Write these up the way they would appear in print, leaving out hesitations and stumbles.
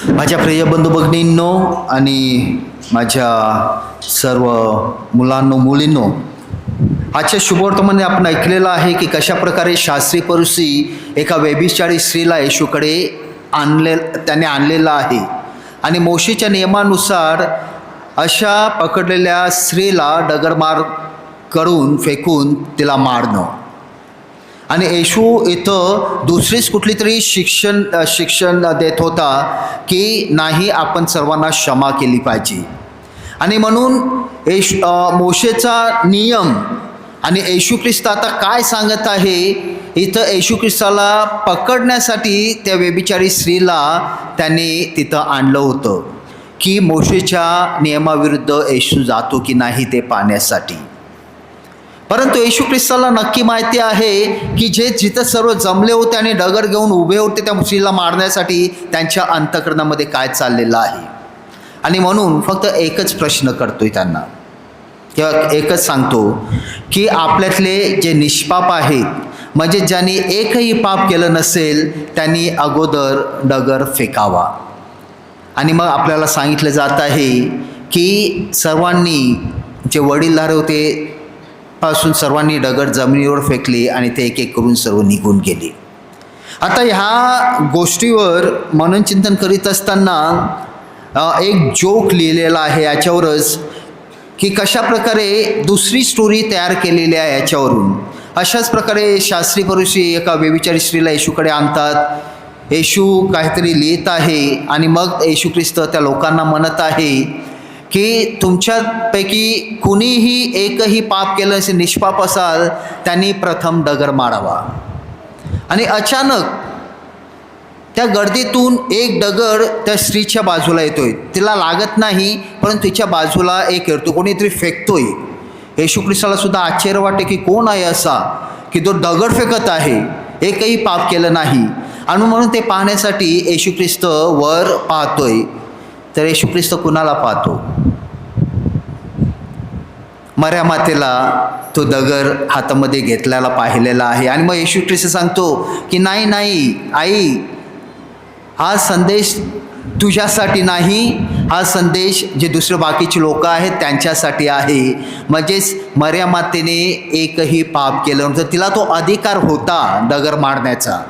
माझ्या प्रिय बंधू भगिनींनो आणि माझ्या सर्व मुलांनो मुलींनो, आजच्या शुभवर्तमानामध्ये आपण ऐकलेलं आहे की कशा प्रकारे शास्त्री परुषी एका व्यभिचारी स्त्रीला येशूकडे त्याने आणलेलं आहे आणि मोशेच्या नियमानुसार अशा पकडलेल्या स्त्रीला डगरमार करून फेकून तिला मारणं आणि येशू इथं दुसरीच कुठली तरी शिक्षण देत होता की नाही, आपण सर्वांना क्षमा केली पाहिजे. आणि म्हणून मोशेचा नियम आणि येशू ख्रिस्त आता काय सांगत आहे, इथं येशू ख्रिस्ताला पकडण्यासाठी त्या व्यभिचारी स्त्रीला त्यांनी तिथं आणलं होतं की मोशेच्या नियमाविरुद्ध येशू जातो की नाही ते पाहण्यासाठी. परंतु येशू ख्रिस्ताला नक्की माहिती आहे की जिथं सर्व जमले होते आणि डगर घेऊन उभे होते त्या स्त्रीला मारण्यासाठी, त्यांच्या अंतःकरणामध्ये काय चाललेलं आहे. आणि म्हणून फक्त एकच प्रश्न करतोय त्यांना किंवा एकच सांगतो की आपल्यातले जे निष्पाप आहेत, म्हणजे ज्यांनी एकही पाप केलं नसेल, त्यांनी अगोदर डगर फेकावा. आणि मग आपल्याला सांगितलं जात आहे की सर्वांनी जे वडीलधारे होते पासून सर्वांनी डगर जमिनीवर फेकली आणि ते एक एक करून सर्व निघून गेले. आता ह्या गोष्टीवर मननचिंतन करीत असताना एक जोक लिहिलेला आहे याच्यावरच की कशा प्रकारे दुसरी स्टोरी तयार केलेली आहे याच्यावरून. अशाच प्रकारे शास्त्री परुषी एका व्यभिचारी स्त्रीला येशूकडे आणतात. येशू काहीतरी लिहित आहे आणि मग येशू ख्रिस्त त्या लोकांना म्हणत आहे की तुमच्यापैकी कुणीही एकही पाप केलं असे निष्पाप असाल, त्यांनी प्रथम डगर मारावा. आणि अचानक त्या गर्दीतून एक डगर त्या स्त्रीच्या बाजूला येतोय. तिला लागत नाही, परंतु तिच्या बाजूला एक येतो, कोणीतरी फेकतोय. येशू ख्रिस्ताला सुद्धा आश्चर्य वाटते की कोण आहे असा की तो दगड फेकत आहे, एकही पाप केलं नाही. आणि म्हणून ते पाहण्यासाठी येशू ख्रिस्त वर पाहतोय. तर येशू ख्रिस्त कुणाला पाहतो? मर्या मातेला तो दगर हातामध्ये घेतलेला पाहिलेला आहे. आणि मग येशू ख्रिस्त सांगतो की नाही नाही आई, हा संदेश तुझ्यासाठी नाही, हा संदेश जे दुसरे बाकीचे लोक आहेत त्यांच्यासाठी आहे. म्हणजेच मर्या मातेने एकही पाप केलं नव्हतं, तिला तो अधिकार होता डगर मारण्याचा.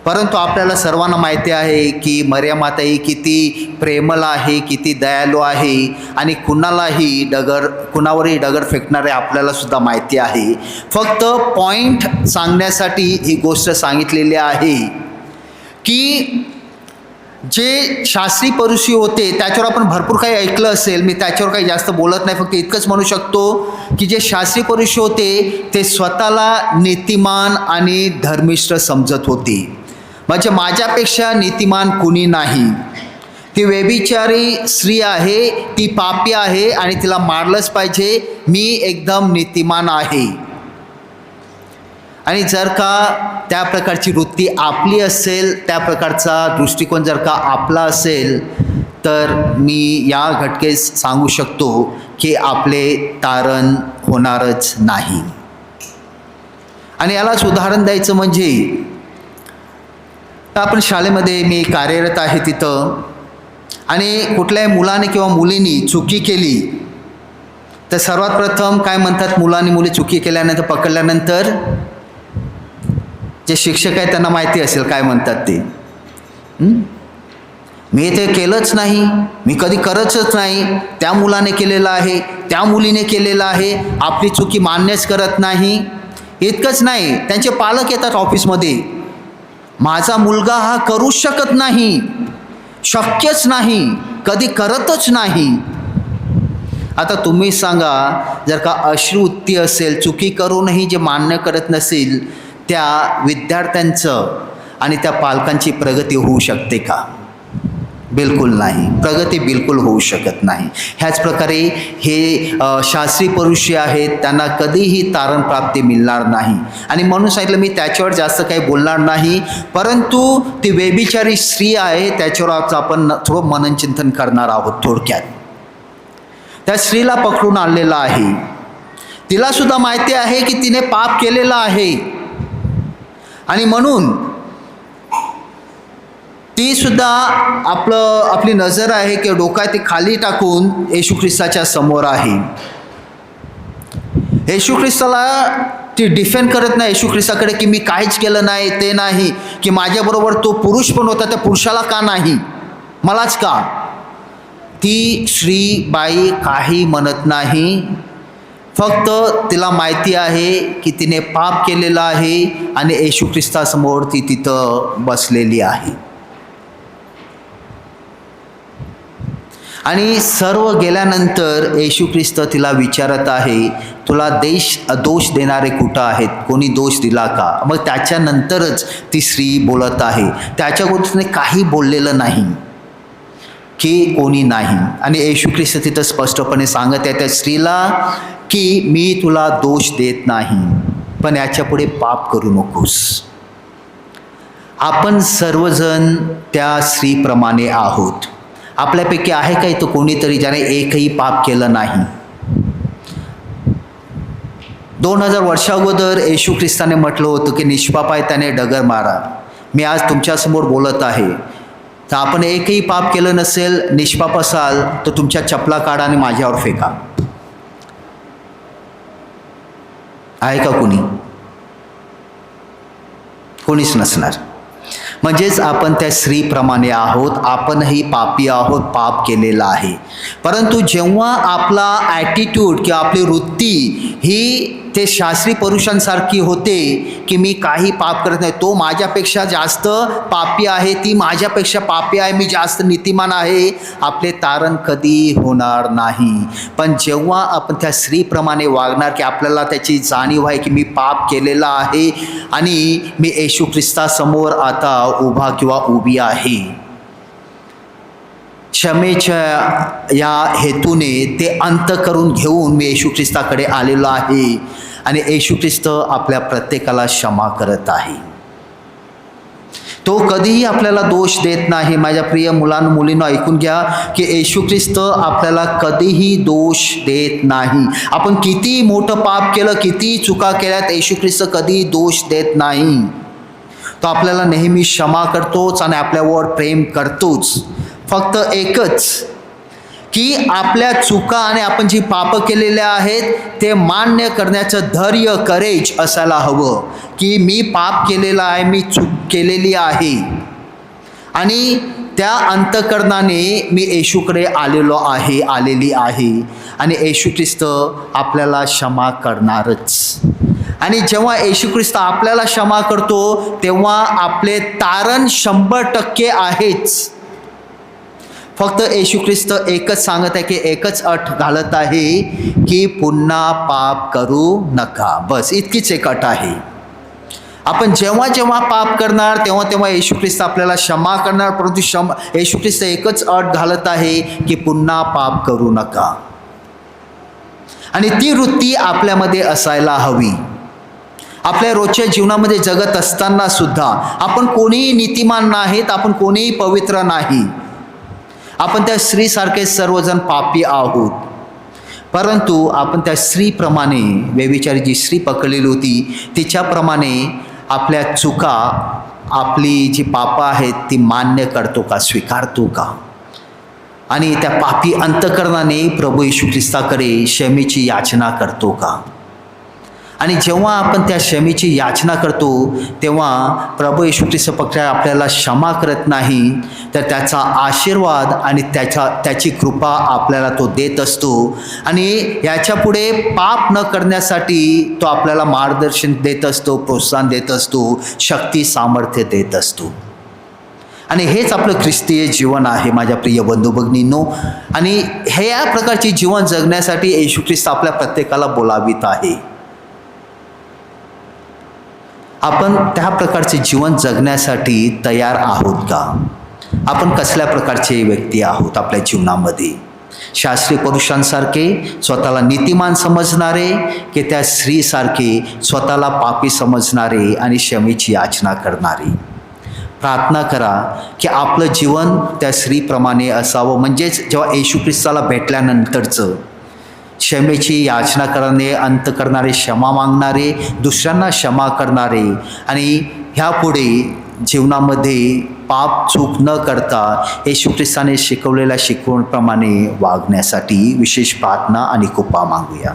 परंतु आपल्याला सर्वांना माहिती आहे की मर्या माता ही किती प्रेमळ आहे, किती दयाळू आहे आणि कुणावरही डगर फेकणारे आपल्याला सुद्धा माहिती आहे. फक्त पॉईंट सांगण्यासाठी ही गोष्ट सांगितलेली आहे की जे शास्त्री परुषी होते त्याच्यावर आपण भरपूर काही ऐकलं असेल. मी त्याच्यावर काही जास्त बोलत नाही, फक्त इतकंच म्हणू शकतो की जे शास्त्री परुषी होते ते स्वतःला नीतिमान आणि धर्मिष्ठ समजत होते. म्हणजे माझ्यापेक्षा नीतिमान कुणी नाही. ती व्यभिचारी स्त्री आहे, ती पापी आहे आणि तिला मारलंच पाहिजे, मी एकदम नीतिमान आहे. आणि जर का त्या प्रकारची वृत्ती आपली असेल, त्या प्रकारचा दृष्टिकोन जर का आपला असेल, तर मी या घटकेस सांगू शकतो की आपले तारण होणारच नाही. आणि यालाच उदाहरण द्यायचं म्हणजे आपण शाळेमध्ये मी कार्यरत आहे तिथं, आणि कुठल्याही मुलाने किंवा मुलीने चुकी केली तर सर्वात प्रथम काय म्हणतात, मुलांनी मुली चुकी केल्यानंतर पकडल्यानंतर जे शिक्षक आहेत त्यांना माहिती असेल काय म्हणतात ते. मी ते केलंच नाही, मी कधी करतच नाही, त्या मुलाने केलेलं आहे, त्या मुलीने केलेलं आहे, आपली चुकी मान्यच करत नाही. इतकंच नाही, त्यांचे पालक येतात ऑफिसमध्ये, माझा मुलगा हा करूच शकत नाही, शक्यच नाही, कधी करतच नाही. आता तुम्ही सांगा, जर का अशी वृत्ती असेल, चुकी करूनही जे मान्य करत नसेल, त्या विद्यार्थ्यांचं आणि त्या पालकांची प्रगती होऊ शकते का? बिलकुल नाही, प्रगती बिलकुल होऊ शकत नाही. ह्याच प्रकारे हे शास्त्री परुषी आहेत, त्यांना कधीही तारण प्राप्ती मिळणार नाही. आणि म्हणून सांगितलं मी त्याच्यावर जास्त काही बोलणार नाही, परंतु ती व्यभिचारी स्त्री आहे त्याच्यावर आज आपण थोडं मननचिंतन करणार आहोत. थोडक्यात त्या स्त्रीला पकडून आणलेलं आहे, तिला सुद्धा माहिती आहे की तिने पाप केलेला आहे. आणि म्हणून ती सुद्धा आपली नजर आहे की डोका ती खाली टाकून येशू ख्रिस्ताच्या समोर आहे. येशू ख्रिस्ताला ती डिफेंड करत नाही येशू ख्रिस्ताकडे की मी काहीच केलं नाही, ते नाही, की माझ्याबरोबर तो पुरुष पण होता, त्या पुरुषाला का नाही, मलाच का. ती स्त्रीबाई काही म्हणत नाही. फक्त तिला माहिती आहे की तिने पाप केलेलं आहे आणि येशू ख्रिस्तासमोर ती तिथं बसलेली आहे. आणि सर्व गेल्यानंतर येशू ख्रिस्त तिला विचारत आहे, तुला दोष देणारे कुठं आहेत, कोणी दोष दिला का. मग त्याच्यानंतरच ती स्त्री बोलत आहे. त्याच्या गोष्टीने काही बोललेलं नाही की कोणी नाही. आणि येशू ख्रिस्त तिथं स्पष्टपणे सांगत आहे त्या स्त्रीला की मी तुला दोष देत नाही, पण याच्यापुढे पाप करू नकोस. आपण सर्वजण त्या स्त्रीप्रमाणे आहोत. आपल्यापैकी आहे का इथं कोणीतरी ज्याने एकही पाप केलं नाही. 2000 वर्षाअगोदर येशू ख्रिस्ताने म्हटलं होतं की निष्पाप आहे त्याने डगर मारा. मी आज तुमच्यासमोर बोलत आहे, तर आपण एकही पाप केलं नसेल, निष्पाप असाल तर तुमच्या चपला काढा आणि माझ्यावर फेका. आहे का कोणी? कोणीच नसणार. म्हणजेच आपण त्या स्त्रीप्रमाणे आहोत. आपणही पापी आहोत, पाप केलेला आहे. परंतु जेव्हा आपला ॲटिट्यूड किंवा आपली वृत्ती ही ते शास्त्री पुरुषांसारखी होते की मी काही पाप करत नाही, तो माझ्यापेक्षा जास्त पापी आहे, ती माझ्यापेक्षा पापी आहे, मी जास्त नीतिमान आहे, आपले तारण कधी होणार नाही. पण जेव्हा आपण त्या स्त्रीप्रमाणे वागणार की आपल्याला त्याची जाणीव आहे की मी पाप केलेला आहे आणि मी येशू ख्रिस्तासमोर आता उभा किंवा उभी आहे, क्षमेच्या या हेतूने ते अंत करून घेऊन मी येशू ख्रिस्ताकडे आलेलो आहे आणि येशू ख्रिस्त आपल्या प्रत्येकाला क्षमा करत आहे. तो कधीही आपल्याला दोष देत नाही. माझ्या प्रिय मुलींनो ऐकून घ्या की येशू ख्रिस्त आपल्याला कधीही दोष देत नाही. आपण किती मोठं पाप केलं, किती चुका केल्यात, येशू ख्रिस्त कधीही दोष देत नाही. तो आपल्याला नेहमी क्षमा करतोच आणि आपल्यावर प्रेम करतोच. फक्त एकच की आपल्या चुका आणि आपण जी पापं केलेल्या आहेत ते मान्य करण्याचं धैर्य, करेज असायला हवं की मी पाप केलेलं आहे, मी चूक केलेली आहे आणि त्या अंतःकरणाने मी येशूकडे आलेली आहे आणि येशू ख्रिस्त आपल्याला क्षमा करणारच. आणि जेव्हा येशू ख्रिस्त आपल्याला क्षमा करतो तेव्हा आपले तारण 100% आहेच. फक्त येशू ख्रिस्त एकच सांगत आहे की एकच अट घालत आहे की पुन्हा पाप करू नका. बस इतकीच एक अट आहे. आपण जेव्हा जेव्हा पाप करणार तेव्हा तेव्हा येशू ख्रिस्त आपल्याला क्षमा करणार. परंतु येशू ख्रिस्त एकच अट घालत आहे की पुन्हा पाप करू नका. आणि ती वृत्ती आपल्यामध्ये असायला हवी. आपल्या रोजच्या जीवनामध्ये जगत असताना सुद्धा आपण कोणीही नीतिमान नाहीत, आपण कोणीही पवित्र नाही. आपण त्या स्त्रीसारखे सर्वजण पापी आहोत. परंतु आपण त्या स्त्रीप्रमाणे, व्यभिचारी जी स्त्री पकडलेली होती तिच्याप्रमाणे आपल्या चुका, आपली जी पापं आहेत ती मान्य करतो का, स्वीकारतो का. आणि त्या पापी अंतःकरणाने प्रभू येशू ख्रिस्ताकडे क्षमेची याचना करतो का. आणि जेव्हा आपण त्या क्षमेची याचना करतो तेव्हा प्रभू येशू ख्रिस्त फक्त आपल्याला क्षमा करत नाही तर त्याचा आशीर्वाद आणि त्याची कृपा आपल्याला तो देत असतो. आणि याच्यापुढे पाप न करण्यासाठी तो आपल्याला मार्गदर्शन देत असतो, प्रोत्साहन देत असतो, शक्ती सामर्थ्य देत असतो. आणि हेच आपलं ख्रिस्तीय जीवन आहे माझ्या प्रिय बंधू भगिनींनो. आणि हे या प्रकारचे जीवन जगण्यासाठी येशू ख्रिस्त आपल्या प्रत्येकाला बोलावित आहे. आपण त्या प्रकारचे जीवन जगण्यासाठी तयार आहोत का. आपण कसल्या प्रकारचे व्यक्ती आहोत आपल्या जीवनामध्ये. शास्त्रीय पुरुषांसारखे स्वतःला नीतिमान समजणारे की त्या स्त्रीसारखे स्वतःला पापी समजणारे आणि क्षमेची याचना करणारे. प्रार्थना करा की आपलं जीवन त्या स्त्रीप्रमाणे असावं. म्हणजेच जेव्हा येशू ख्रिस्ताला भेटल्यानंतरचं क्षमेची याचना करणारे, अंत करणारे, क्षमा मागणारे, दुसऱ्यांना क्षमा करणारे आणि ह्यापुढे जीवनामध्ये पाप चूक न करता येशू ख्रिस्ताने शिकवलेल्या शिकवणीप्रमाणे वागण्यासाठी विशेष प्रार्थना आणि कृपा मागूया.